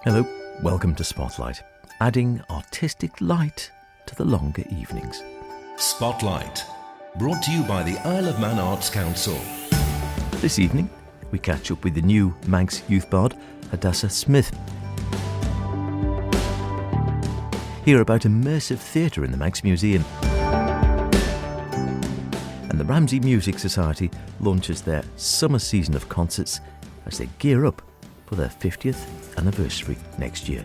Hello, welcome to Spotlight, adding artistic light to the longer evenings. Spotlight, brought to you by the Isle of Man Arts Council. This evening, we catch up with the new Manx Youth Bard, Hadassah Smith. Hear about immersive theatre in the Manx Museum. And the Ramsey Music Society launches their summer season of concerts as they gear up for their 50th anniversary next year.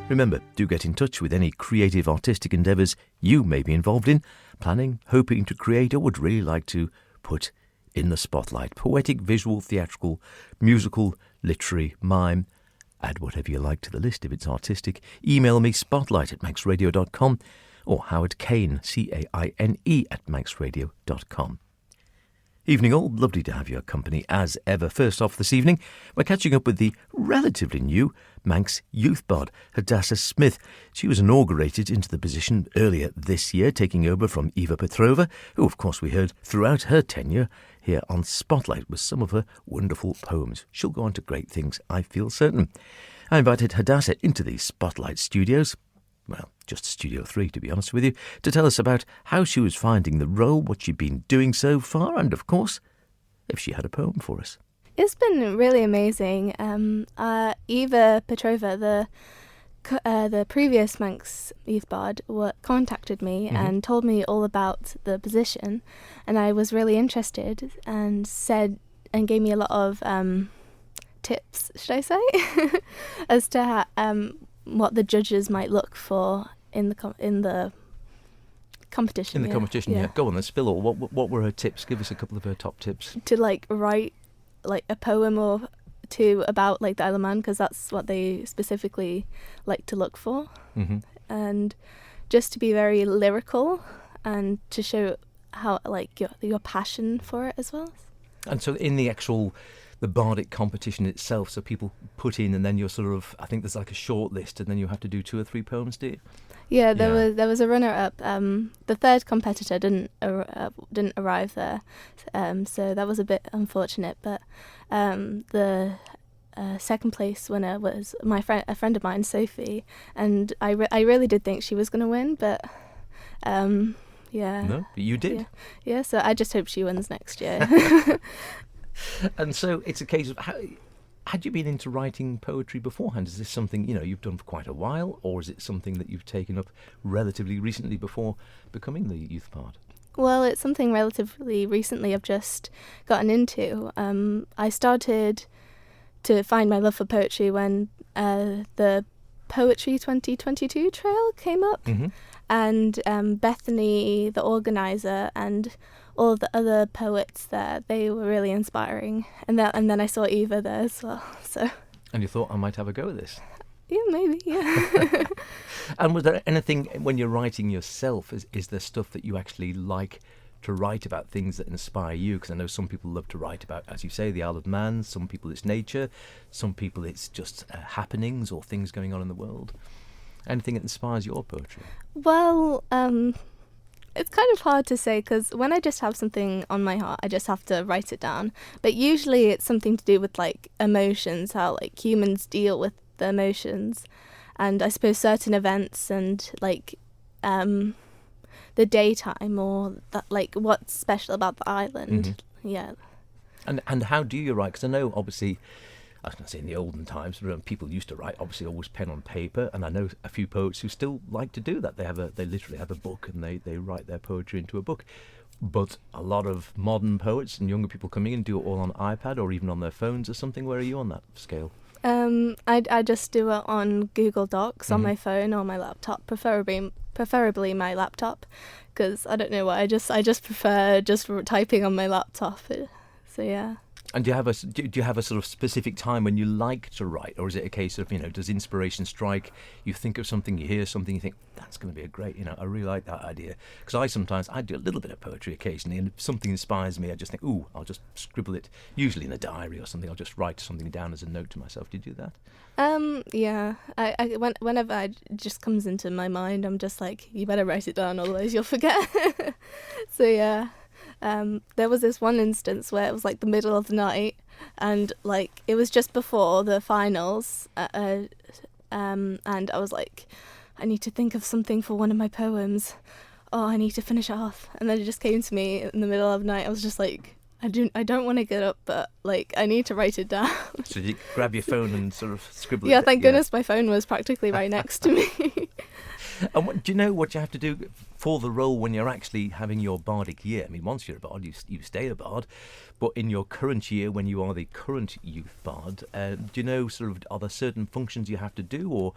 Remember, do get in touch with any creative artistic endeavours you may be involved in, planning, hoping to create, or would really like to put in the spotlight. Poetic, visual, theatrical, musical, literary, mime. Add whatever you like to the list if it's artistic. Email me spotlight@manxradio.com or Howard Kane, Caine @manxradio.com. Evening all, lovely to have your company as ever. First off this evening, we're catching up with the relatively new Manx Youth Bard, Hadassah Smith. She was inaugurated into the position earlier this year, taking over from Eva Petrova, who of course we heard throughout her tenure here on Spotlight with some of her wonderful poems. She'll go on to great things, I feel certain. I invited Hadassah into the Spotlight studios, well, just Studio 3 to be honest with you, to tell us about how she was finding the role, what she'd been doing so far, and of course, if she had a poem for us. It's been really amazing. Eva Petrova, the previous Manx Youth Bard, contacted me and told me all about the position, and I was really interested and gave me a lot of tips, should I say, as to what the judges might look for in the competition. In the competition, yeah. Go on, then spill all. What were her tips? Give us a couple of her top tips. To write a poem or two about the Isle of Man, because that's what they specifically like to look for, and just to be very lyrical and to show how your passion for it as well. And so in the bardic competition itself, so people put in and then you're sort of, I think there's like a short list and then you have to do 2 or 3 poems, do you? Yeah, there was a runner-up. The third competitor didn't arrive there, so that was a bit unfortunate. But the second place winner was a friend of mine, Sophie, and I really did think she was going to win, but yeah. No, but you did. Yeah. So I just hope she wins next year. And so it's a case of, had you been into writing poetry beforehand? Is this something you've done for quite a while, or is it something that you've taken up relatively recently before becoming the Youth Bard? Well, it's something relatively recently I've just gotten into. I started to find my love for poetry when the Poetry 2022 trail came up, and Bethany, the organiser, and all the other poets there, they were really inspiring. And then I saw Eva there as well. So. And you thought, I might have a go at this? Yeah, maybe, yeah. And was there anything, when you're writing yourself, is there stuff that you actually like to write about, things that inspire you? Because I know some people love to write about, as you say, the Isle of Man. Some people it's nature. Some people it's just happenings or things going on in the world. Anything that inspires your poetry? Well, it's kind of hard to say, because when I just have something on my heart, I just have to write it down. But usually it's something to do with emotions, how humans deal with the emotions, and I suppose certain events and the daytime, or that what's special about the island. Yeah. And how do you write? Because I know obviously, I was going to say in the olden times, people used to write obviously always pen on paper, and I know a few poets who still like to do that. They literally have a book and they write their poetry into a book. But a lot of modern poets and younger people coming in do it all on iPad or even on their phones or something. Where are you on that scale? I just do it on Google Docs on my phone or my laptop, preferably my laptop, because I don't know why, I just prefer just typing on my laptop. So yeah. And do you have a sort of specific time when you like to write, or is it a case of, does inspiration strike, you think of something, you hear something, you think, that's going to be a great, I really like that idea? Because I do a little bit of poetry occasionally, and if something inspires me, I just think, I'll just scribble it, usually in a diary or something. I'll just write something down as a note to myself. Do you do that? Yeah. Whenever it just comes into my mind, I'm just like, you better write it down, otherwise you'll forget. So yeah. There was this one instance where it was like the middle of the night, and like it was just before the finals, and I was like, I need to think of something for one of my poems. Oh, I need to finish it off. And then it just came to me in the middle of the night. I was just like, I don't want to get up, but like I need to write it down. So you grab your phone and sort of scribble Yeah, it. thank goodness my phone was practically right next to me. And do you know what you have to do for the role when you're actually having your bardic year? I mean, once you're a bard, you stay a bard. But in your current year, when you are the current youth bard, do you know sort of, are there certain functions you have to do, or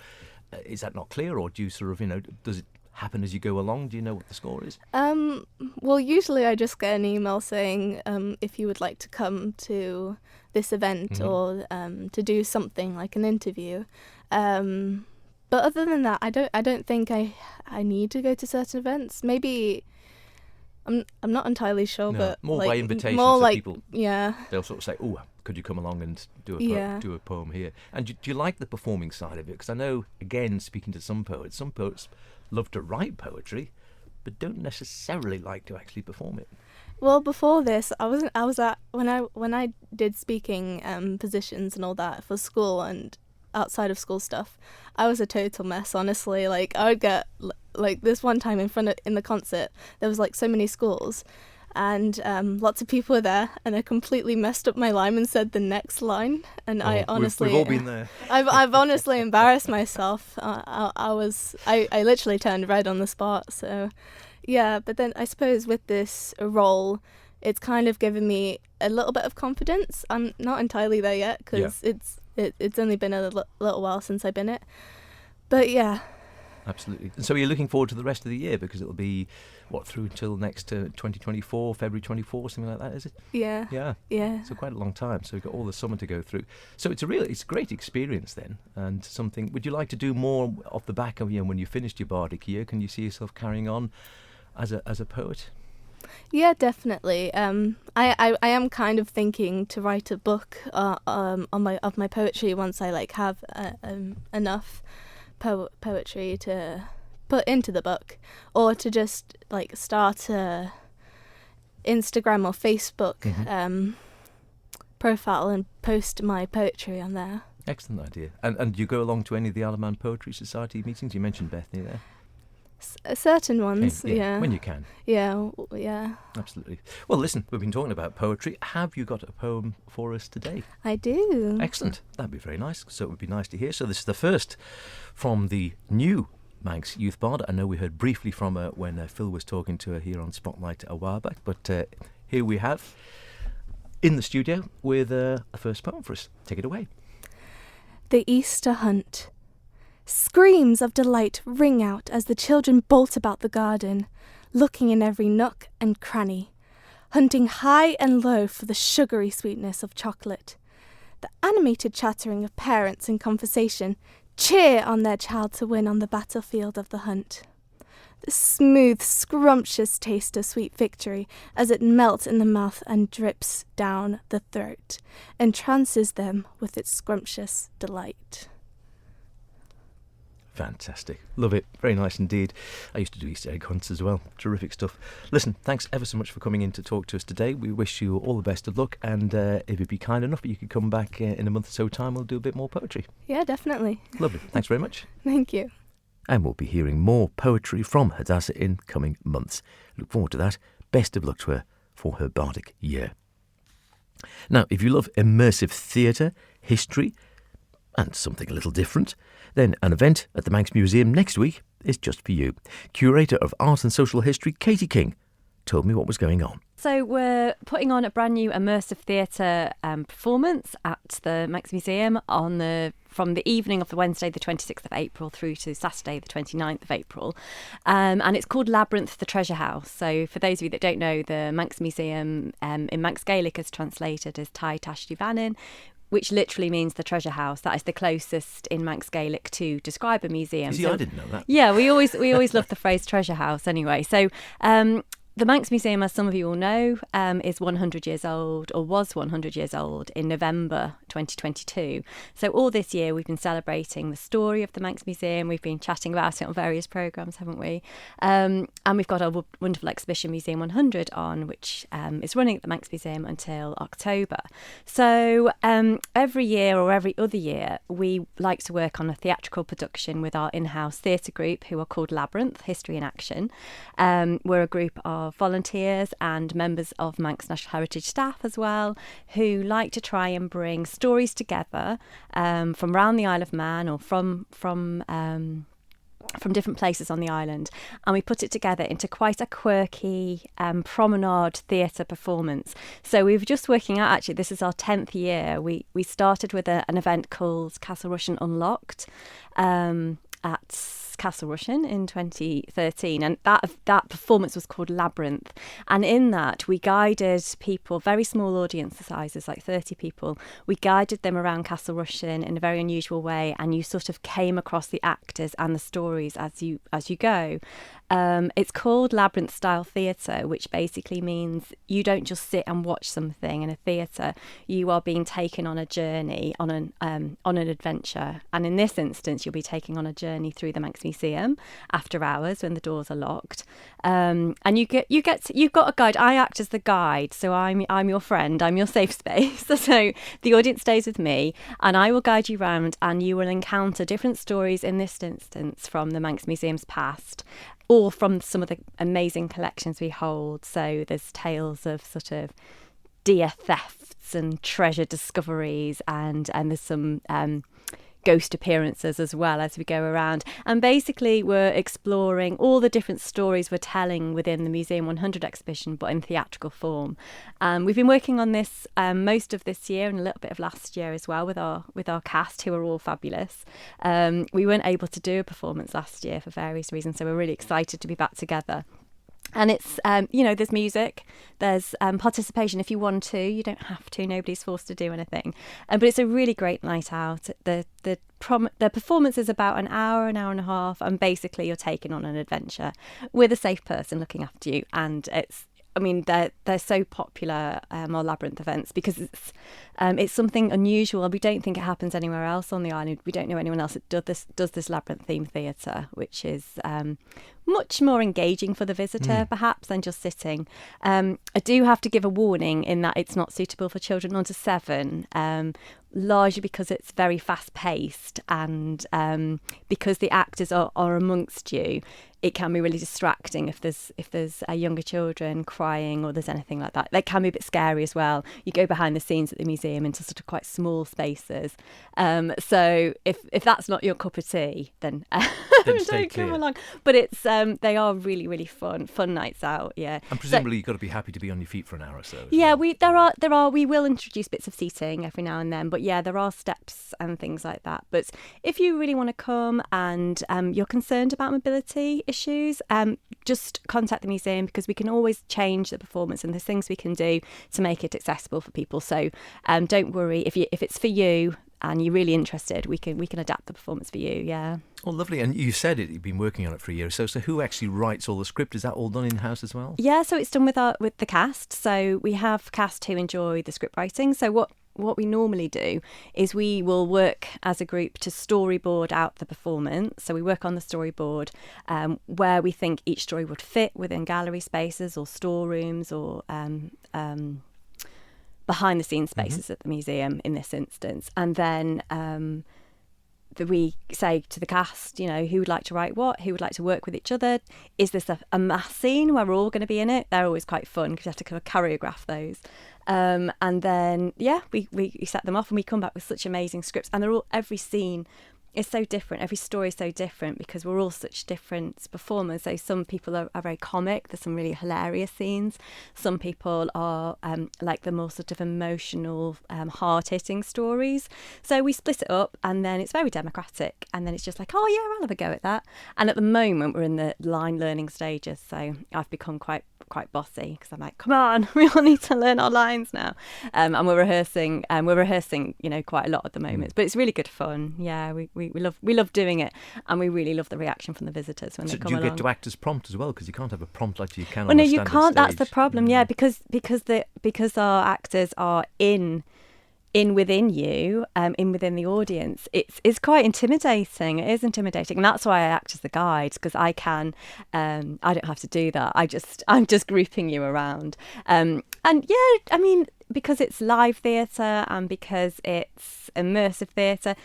is that not clear, or do you sort of, does it happen as you go along? Do you know what the score is? Well, usually I just get an email saying if you would like to come to this event or to do something like an interview. But other than that, I don't think I need to go to certain events. Maybe I'm not entirely sure, No, but more like, by invitation, more so like people, yeah. they'll sort of say, "Oh, could you come along and do a poem here?" And do you like the performing side of it? Because I know, again, speaking to some poets love to write poetry, but don't necessarily like to actually perform it. Well, before this, I was at when I did speaking positions and all that for school and outside of school stuff, I was a total mess, honestly. Like I would get like this one time in the concert, there was like so many schools, and lots of people were there, and I completely messed up my line and said the next line, and I honestly we've all been there. I've honestly embarrassed myself. I literally turned red on the spot. So yeah, but then I suppose with this role, it's kind of given me a little bit of confidence. I'm not entirely there yet because it's only been a little while since I've been it. But yeah. Absolutely. And so you're looking forward to the rest of the year, because it'll be, through until next 2024, February 24, something like that, is it? Yeah. Yeah. Yeah. So quite a long time. So you've got all the summer to go through. So it's a great experience then, and something. Would you like to do more off the back of, when you finished your bardic year? Can you see yourself carrying on as a poet? Yeah, definitely. I am kind of thinking to write a book of my poetry once I like have enough poetry to put into the book, or to just like start a Instagram or Facebook profile and post my poetry on there. Excellent idea. And do you go along to any of the Isle of Man Poetry Society meetings? You mentioned Bethany there. Certain ones, yeah. When you can. Yeah, yeah. Absolutely. Well, listen, we've been talking about poetry. Have you got a poem for us today? I do. Excellent. That'd be very nice. So it would be nice to hear. So this is the first from the new Manx Youth Bard. I know we heard briefly from her when Phil was talking to her here on Spotlight a while back, but here we have in the studio with the first poem for us. Take it away. The Easter Hunt. Screams of delight ring out as the children bolt about the garden, looking in every nook and cranny, hunting high and low for the sugary sweetness of chocolate. The animated chattering of parents in conversation cheer on their child to win on the battlefield of the hunt. The smooth, scrumptious taste of sweet victory as it melts in the mouth and drips down the throat, entrances them with its scrumptious delight. Fantastic. Love it. Very nice indeed. I used to do Easter egg hunts as well. Terrific stuff. Listen, thanks ever so much for coming in to talk to us today. We wish you all the best of luck, and if you'd be kind enough, you could come back in a month or so time, we'll do a bit more poetry. Yeah, definitely. Lovely. Thanks very much. Thank you. And we'll be hearing more poetry from Hadassah in coming months. Look forward to that. Best of luck to her for her bardic year. Now, if you love immersive theatre, history, and something a little different, then an event at the Manx Museum next week is just for you. Curator of Art and Social History, Katie King, told me what was going on. So we're putting on a brand new immersive theatre performance at the Manx Museum from the evening of the Wednesday the 26th of April through to Saturday the 29th of April. And it's called Labyrinth, the Treasure House. So for those of you that don't know, the Manx Museum in Manx Gaelic is translated as Tai Tashti Vannin, which literally means the treasure house. That is the closest in Manx Gaelic to describe a museum. See, I didn't know that. Yeah, we always love the phrase treasure house anyway. So the Manx Museum, as some of you will know, is 100 years old, or was 100 years old in November 2022. So all this year we've been celebrating the story of the Manx Museum. We've been chatting about it on various programmes, haven't we? And we've got our wonderful exhibition Museum 100 on, which is running at the Manx Museum until October. So every year or every other year, we like to work on a theatrical production with our in-house theatre group, who are called Labyrinth, History in Action. We're a group of volunteers and members of Manx National Heritage staff as well, who like to try and bring stories together from around the Isle of Man or from different places on the island, and we put it together into quite a quirky promenade theatre performance. So we were just working out, actually, this is our 10th year. We started with an event called Castle Rushen Unlocked at Castle Rushen in 2013, and that performance was called Labyrinth. And in that, we guided people, very small audience sizes, like 30 people. We guided them around Castle Rushen in a very unusual way, and you sort of came across the actors and the stories as you go. It's called Labyrinth style theatre, which basically means you don't just sit and watch something in a theatre. You are being taken on a journey, on an adventure. And in this instance, you'll be taking on a journey through the Manx Museum after hours when the doors are locked. And you've got a guide. I act as the guide, so I'm your friend. I'm your safe space. So the audience stays with me, and I will guide you around, and you will encounter different stories in this instance from the Manx Museum's past, or from some of the amazing collections we hold. So there's tales of sort of deer thefts and treasure discoveries, and there's some ghost appearances as well as we go around. And basically we're exploring all the different stories we're telling within the Museum 100 exhibition, but in theatrical form. We've been working on this most of this year and a little bit of last year as well with our cast, who are all fabulous. We weren't able to do a performance last year for various reasons, so we're really excited to be back together. And it's, there's music, there's participation if you want to. You don't have to, nobody's forced to do anything. But it's a really great night out. The performance is about an hour and a half, and basically you're taken on an adventure with a safe person looking after you. And they're so popular, our Labyrinth events, because it's something unusual. We don't think it happens anywhere else on the island. We don't know anyone else that does this Labyrinth theme theatre, which is much more engaging for the visitor, perhaps, than just sitting. I do have to give a warning in that it's not suitable for children under 7, largely because it's very fast paced, and because the actors are amongst you. It can be really distracting if there's younger children crying or there's anything like that. They can be a bit scary as well. You go behind the scenes at the museum into sort of quite small spaces. So if that's not your cup of tea, then don't come along. But it's they are really, really fun nights out. Yeah. And presumably you've got to be happy to be on your feet for an hour or so. Yeah, well. we will introduce bits of seating every now and then. But yeah, there are steps and things like that. But if you really want to come and you're concerned about mobility issues, just contact the museum, because we can always change the performance, and there's things we can do to make it accessible for people. So don't worry, if it's for you and you're really interested, we can adapt the performance for you. Yeah. Oh, lovely. And you said you've been working on it for a year or so. So who actually writes all the script? Is that all done in-house as well? Yeah, so it's done with the cast. So we have cast who enjoy the script writing. So what we normally do is we will work as a group to storyboard out the performance. So we work on the storyboard where we think each story would fit within gallery spaces or storerooms or behind the scenes spaces at the museum in this instance. And then we say to the cast, who would like to write what, who would like to work with each other. Is this a mass scene where we're all going to be in it? They're always quite fun because you have to kind of choreograph those. And then, we set them off and we come back with such amazing scripts. And every scene is so different. Every story is so different because we're all such different performers. So some people are very comic. There's some really hilarious scenes. Some people are like the more sort of emotional, hard-hitting stories. So we split it up, and then it's very democratic. And then it's just like, oh yeah, I'll have a go at that. And at the moment, we're in the line learning stages. So I've become quite bossy because I'm like, come on, we all need to learn our lines now. And we're rehearsing, quite a lot at the moment. But it's really good fun. Yeah, we love doing it, and we really love the reaction from the visitors when they come along. Do you get to act as prompt as well? Because you can't have a prompt like you can on a standard stage. Well, no, you can't. That's the problem. Yeah, because our actors are in within you, in within the audience, it's quite intimidating. It is intimidating, and that's why I act as the guide, because I can, I don't have to do that. I'm just grouping you around, and yeah, I mean, because it's live theatre and because it's immersive theatre,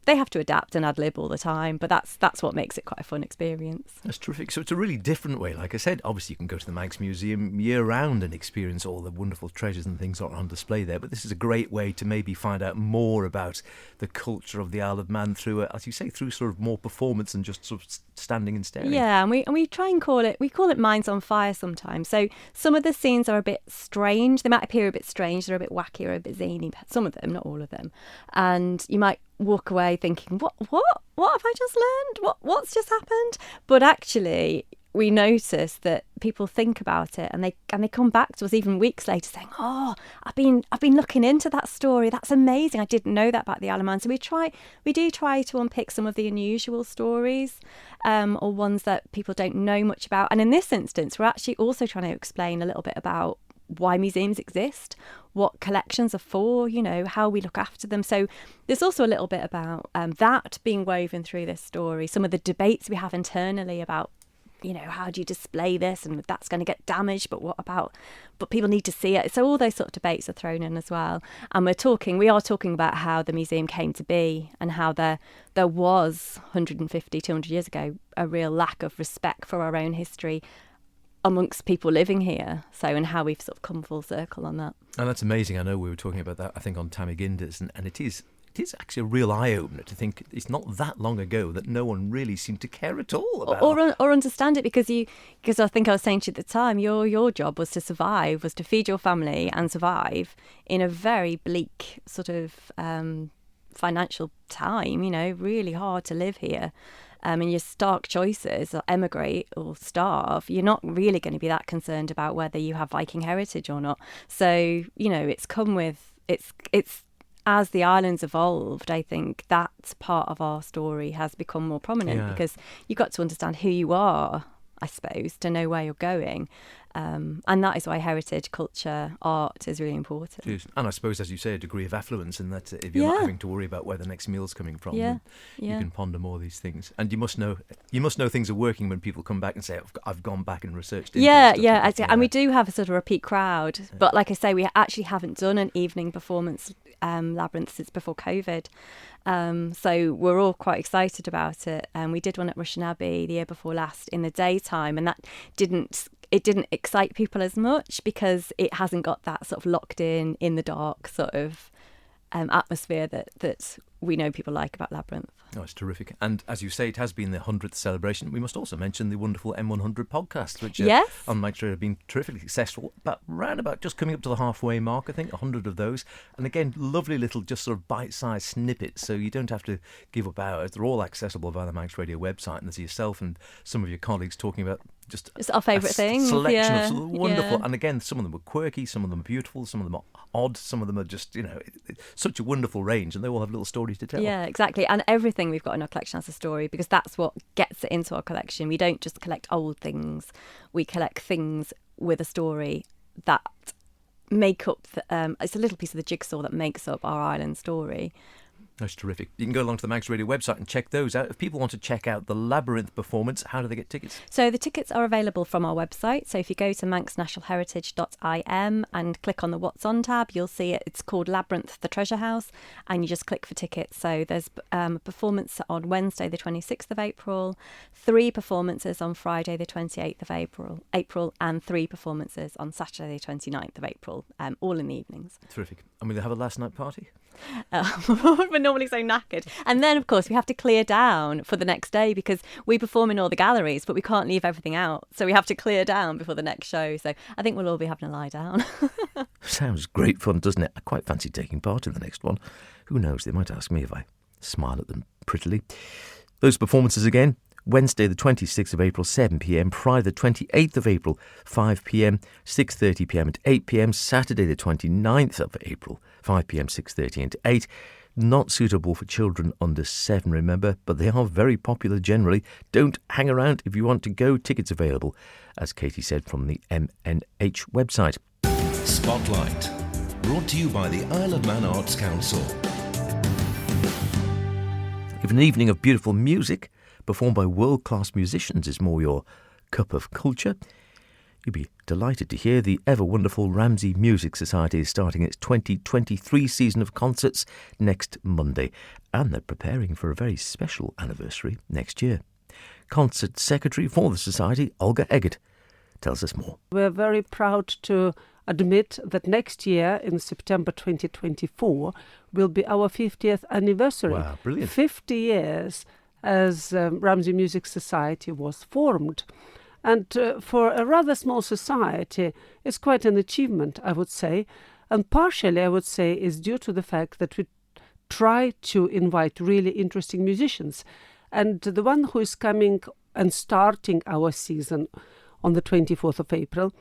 they have to adapt and ad-lib all the time, but that's what makes it quite a fun experience. That's terrific. So it's a really different way. Like I said, obviously you can go to the Manx Museum year-round and experience all the wonderful treasures and things that are on display there, but this is a great way to maybe find out more about the culture of the Isle of Man through, as you say, through sort of more performance and just sort of standing and staring. Yeah, and we try and call it Minds on Fire sometimes. So some of the scenes are a bit strange. They might appear a bit strange. They're a bit wacky or a bit zany. Some of them, not all of them. And you might walk away thinking, what have I just learned? What's just happened? But actually, we notice that people think about it and they come back to us even weeks later saying, "Oh, I've been looking into that story. That's amazing. I didn't know that about the Isle of Man." So we do try to unpick some of the unusual stories, or ones that people don't know much about. And in this instance, we're actually also trying to explain a little bit about why museums exist, what collections are for, how we look after them. So there's also a little bit about that being woven through this story, some of the debates we have internally about, how do you display this, and that's going to get damaged, but people need to see it. So all those sort of debates are thrown in as well. And we are talking about how the museum came to be and how there was 150, 200 years ago, a real lack of respect for our own history amongst people living here, and how we've sort of come full circle on that. And that's amazing. I know we were talking about that, I think, on Tammy Ginders, and it is actually a real eye-opener to think it's not that long ago that no one really seemed to care at all about or understand it, because I think I was saying to you at the time, your job was to survive, was to feed your family and survive in a very bleak sort of financial time, really hard to live here. And your stark choices are emigrate or starve. You're not really going to be that concerned about whether you have Viking heritage or not. So, it's come with, it's as the island's evolved, I think that part of our story has become more prominent, because you've got to understand who you are, I suppose, to know where you're going. And that is why heritage, culture, art is really important. Yes. And I suppose, as you say, a degree of affluence in that if you're not having to worry about where the next meal's coming from, then you can ponder more of these things. And you must know things are working when people come back and say, I've gone back and researched it. And we do have a sort of repeat crowd. But like I say, we actually haven't done an evening performance Labyrinth since before COVID. So we're all quite excited about it. We did one at Rushen Abbey the year before last in the daytime, and that didn't excite people as much because it hasn't got that sort of locked in the dark sort of atmosphere that we know people like about Labyrinth. Oh, it's terrific. And as you say, it has been the 100th celebration. We must also mention the wonderful M100 podcast, which on Manx Radio have been terrifically successful, but round about just coming up to the halfway mark, I think, 100 of those. And again, lovely little just sort of bite-sized snippets, so you don't have to give up hours. They're all accessible via the Manx Radio website, and there's yourself and some of your colleagues talking about just our favourite things. Selection of sort of wonderful, and again, some of them were quirky, some of them are beautiful, some of them are odd, some of them are just, such a wonderful range, and they all have little stories to tell. Yeah, exactly. And everything we've got in our collection has a story, because that's what gets it into our collection. We don't just collect old things, we collect things with a story that make up, it's a little piece of the jigsaw that makes up our island story. That's terrific. You can go along to the Manx Radio website and check those out. If people want to check out the Labyrinth performance, how do they get tickets? So the tickets are available from our website. So if you go to manxnationalheritage.im and click on the What's On tab, you'll see it. It's called Labyrinth, the Treasure House, and you just click for tickets. So there's a performance on Wednesday, the 26th of April, 3 performances on Friday, the 28th of April, and 3 performances on Saturday, the 29th of April, all in the evenings. Terrific. And will they have a last night party? We're normally so knackered, and then of course we have to clear down for the next day, because we perform in all the galleries but we can't leave everything out, so we have to clear down before the next show. So I think we'll all be having a lie down. Sounds great fun, doesn't it? I quite fancy taking part in the next one. Who knows, they might ask me if I smile at them prettily. Those performances again: Wednesday the 26th of April, 7pm, Friday the 28th of April, 5pm, 6:30pm and 8pm, Saturday the 29th of April, 5pm, 6:30 and 8. Not suitable for children under 7, remember, but they are very popular generally. Don't hang around if you want to go. Tickets available, as Katie said, from the MNH website. Spotlight. Brought to you by the Isle of Man Arts Council. If an evening of beautiful music performed by world-class musicians is more your cup of culture, you'll be delighted to hear the ever-wonderful Ramsey Music Society is starting its 2023 season of concerts next Monday, and they're preparing for a very special anniversary next year. Concert Secretary for the Society, Olga Eggert, tells us more. We're very proud to admit that next year, in September 2024, will be our 50th anniversary. Wow, brilliant. 50 years as Ramsey Music Society was formed. And for a rather small society, it's quite an achievement, I would say. And partially, I would say, is due to the fact that we try to invite really interesting musicians. And the one who is coming and starting our season on the 24th of April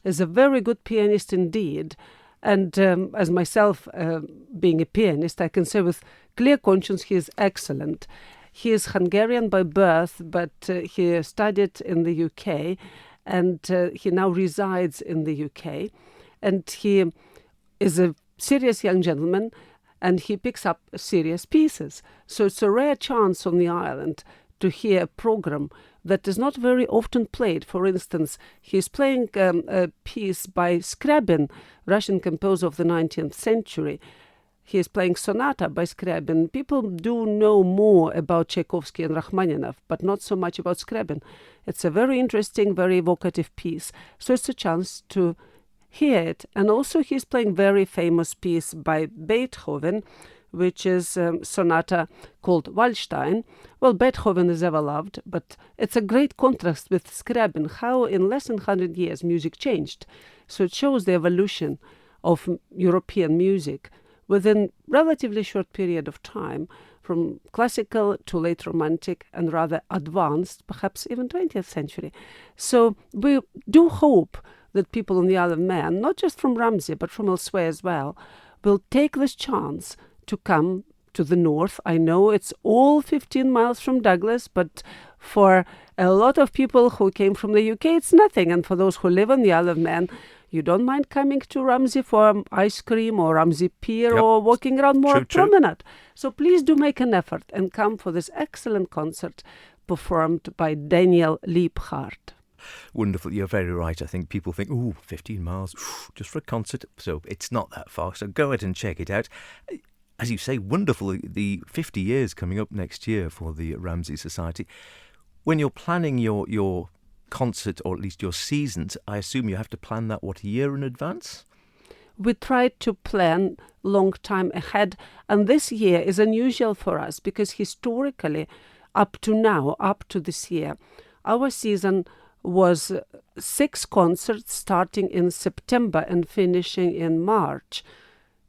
is a very good pianist indeed. And as myself being a pianist, I can say with clear conscience he is excellent. He is Hungarian by birth, but he studied in the UK, and he now resides in the UK. And he is a serious young gentleman, and he picks up serious pieces. So it's a rare chance on the island to hear a program that is not very often played. For instance, he's playing a piece by Scriabin, Russian composer of the 19th century. He is playing Sonata by Scriabin. People do know more about Tchaikovsky and Rachmaninoff, but not so much about Scriabin. It's a very interesting, very evocative piece. So it's a chance to hear it. And also he's playing very famous piece by Beethoven, which is sonata called Waldstein. Well, Beethoven is ever loved, but it's a great contrast with Scriabin, how in less than 100 years music changed. So it shows the evolution of European music within relatively short period of time, from classical to late romantic and rather advanced, perhaps even 20th century. So we do hope that people on the Isle of Man, not just from Ramsey, but from elsewhere as well, will take this chance to come to the north. I know it's all 15 miles from Douglas, but for a lot of people who came from the UK, it's nothing. And for those who live on the Isle of Man, you don't mind coming to Ramsey for ice cream or Ramsey Pier or walking around more promenade. So please do make an effort and come for this excellent concert performed by Daniel Liebhardt. Wonderful. You're very right. I think people think, 15 miles just for a concert. So it's not that far. So go ahead and check it out. As you say, wonderful. The 50 years coming up next year for the Ramsey Society. When you're planning your concert, or at least your seasons, I assume you have to plan that, a year in advance? We try to plan long time ahead, and this year is unusual for us because historically, up to this year, our season was 6 concerts starting in September and finishing in March.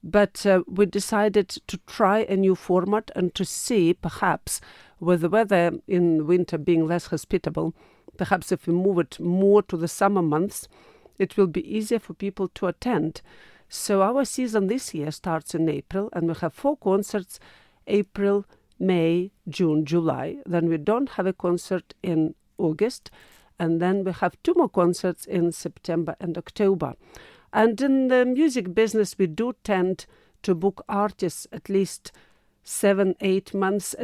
But we decided to try a new format and to see, perhaps, with the weather in winter being less hospitable, perhaps if we move it more to the summer months, it will be easier for people to attend. So our season this year starts in April, and we have 4 concerts, April, May, June, July. Then we don't have a concert in August, and then we have 2 more concerts in September and October. And in the music business, we do tend to book artists at least 7-8 months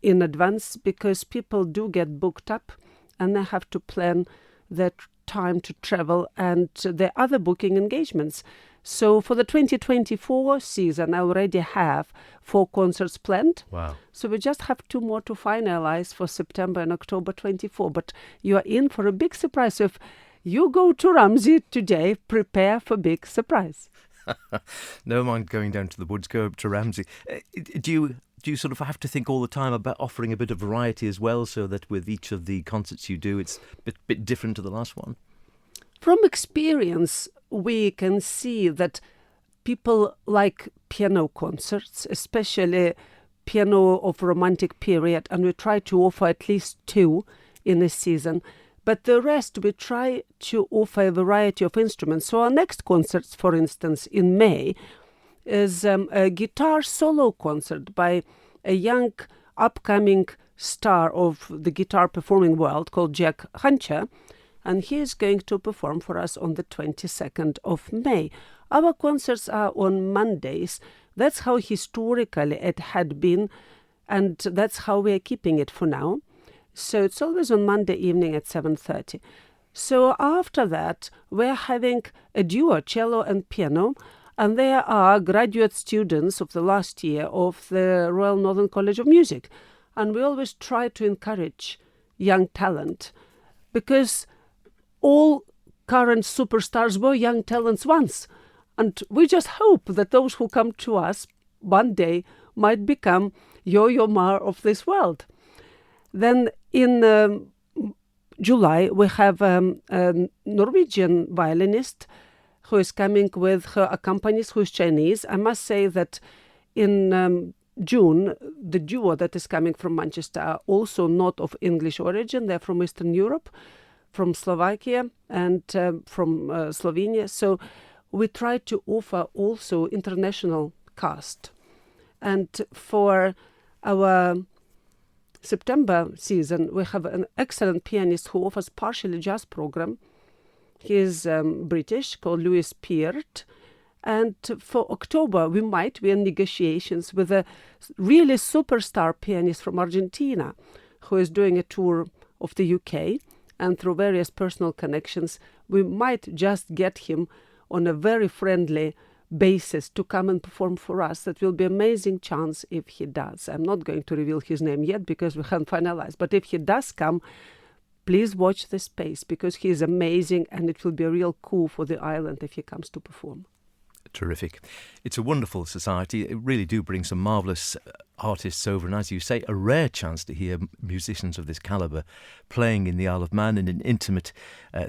in advance, because people do get booked up and they have to plan their time to travel and their other booking engagements. So for the 2024 season, I already have 4 concerts planned. Wow. So we just have 2 more to finalize for September and October 24. But you are in for a big surprise. So if you go to Ramsey today, prepare for big surprise. Never mind going down to the woods, go up to Ramsey. Do you sort of have to think all the time about offering a bit of variety as well, so that with each of the concerts you do, it's a bit different to the last one? From experience, we can see that people like piano concerts, especially piano of romantic period, and we try to offer at least 2 in a season. But the rest, we try to offer a variety of instruments. So our next concerts, for instance, in May, is a guitar solo concert by a young upcoming star of the guitar performing world called Jack Hunter. and he is going to perform for us on the 22nd of May. Our concerts are on Mondays. That's how historically it had been, and that's how we are keeping it for now. So it's always on Monday evening at 7:30. So after that, we're having a duo, cello and piano, and there are graduate students of the last year of the Royal Northern College of Music. And we always try to encourage young talent, because all current superstars were young talents once. And we just hope that those who come to us one day might become Yo-Yo Ma of this world. Then in July, we have a Norwegian violinist who is coming with her accompanist, who is Chinese. I must say that in June, the duo that is coming from Manchester are also not of English origin. They're from Eastern Europe, from Slovakia and from Slovenia. So we try to offer also international cast. And for our September season, we have an excellent pianist who offers partially jazz program. He is British, called Louis Peart. And for October, we are in negotiations with a really superstar pianist from Argentina, who is doing a tour of the UK. And through various personal connections, we might just get him on a very friendly basis to come and perform for us. That will be an amazing chance if he does. I'm not going to reveal his name yet because we haven't finalized. But if he does come, please watch this space, because he is amazing, and it will be a real coup for the island if he comes to perform. Terrific. It's a wonderful society. It really do bring some marvellous artists over, and as you say, a rare chance to hear musicians of this calibre playing in the Isle of Man in an intimate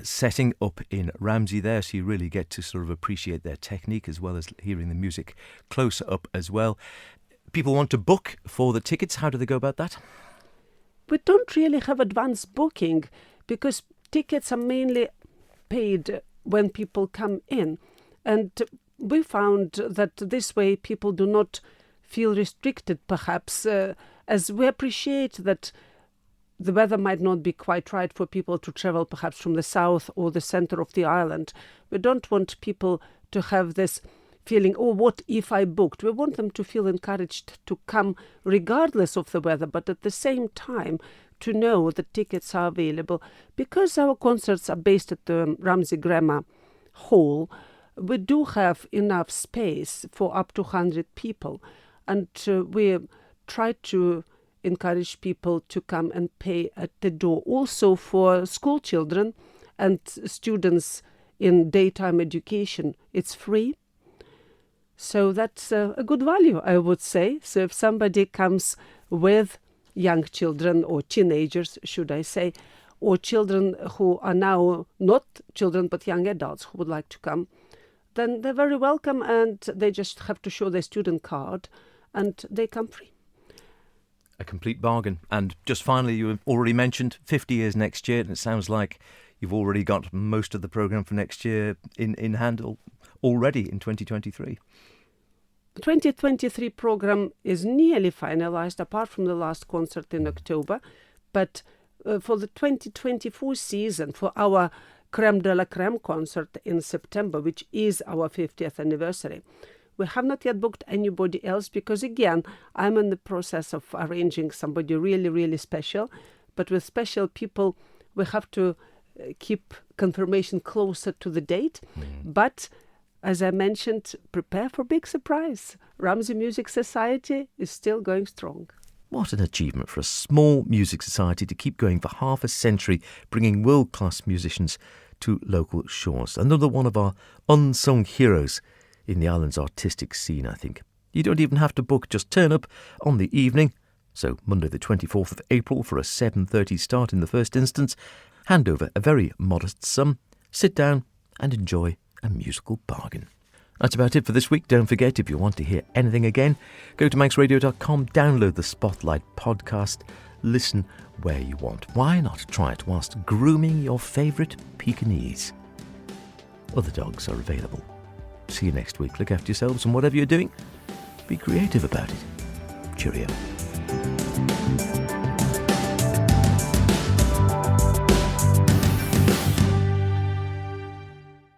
setting up in Ramsey there, so you really get to sort of appreciate their technique as well as hearing the music closer up as well. People want to book for the tickets. How do they go about that? We don't really have advance booking, because tickets are mainly paid when people come in. And we found that this way people do not feel restricted, perhaps, as we appreciate that the weather might not be quite right for people to travel perhaps from the south or the centre of the island. We don't want people to have this feeling, oh, what if I booked? We want them to feel encouraged to come regardless of the weather, but at the same time to know that tickets are available. Because our concerts are based at the Ramsey Grammar Hall, we do have enough space for up to 100 people. And we try to encourage people to come and pay at the door. Also for school children and students in daytime education, it's free. So that's a good value, I would say. So if somebody comes with young children, or teenagers, should I say, or children who are now not children but young adults who would like to come, then they're very welcome, and they just have to show their student card and they come free. A complete bargain. And just finally, you already mentioned 50 years next year, and it sounds like you've already got most of the programme for next year in hand already in 2023. The 2023 programme is nearly finalised, apart from the last concert in October. But for the 2024 season, for our Crème de la Crème concert in September, which is our 50th anniversary, we have not yet booked anybody else, because, again, I'm in the process of arranging somebody really, really special. But with special people, we have to keep confirmation closer to the date. But as I mentioned, prepare for big surprise. Ramsey Music Society is still going strong. What an achievement for a small music society to keep going for half a century, bringing world-class musicians to local shores. Another one of our unsung heroes in the island's artistic scene, I think. You don't even have to book, just turn up on the evening. So Monday the 24th of April for a 7:30 start in the first instance. Hand over a very modest sum, sit down and enjoy a musical bargain. That's about it for this week. Don't forget, if you want to hear anything again, go to manxradio.com, download the Spotlight podcast, listen where you want. Why not try it whilst grooming your favourite Pekingese? Other dogs are available. See you next week. Look after yourselves, and whatever you're doing, be creative about it. Cheerio.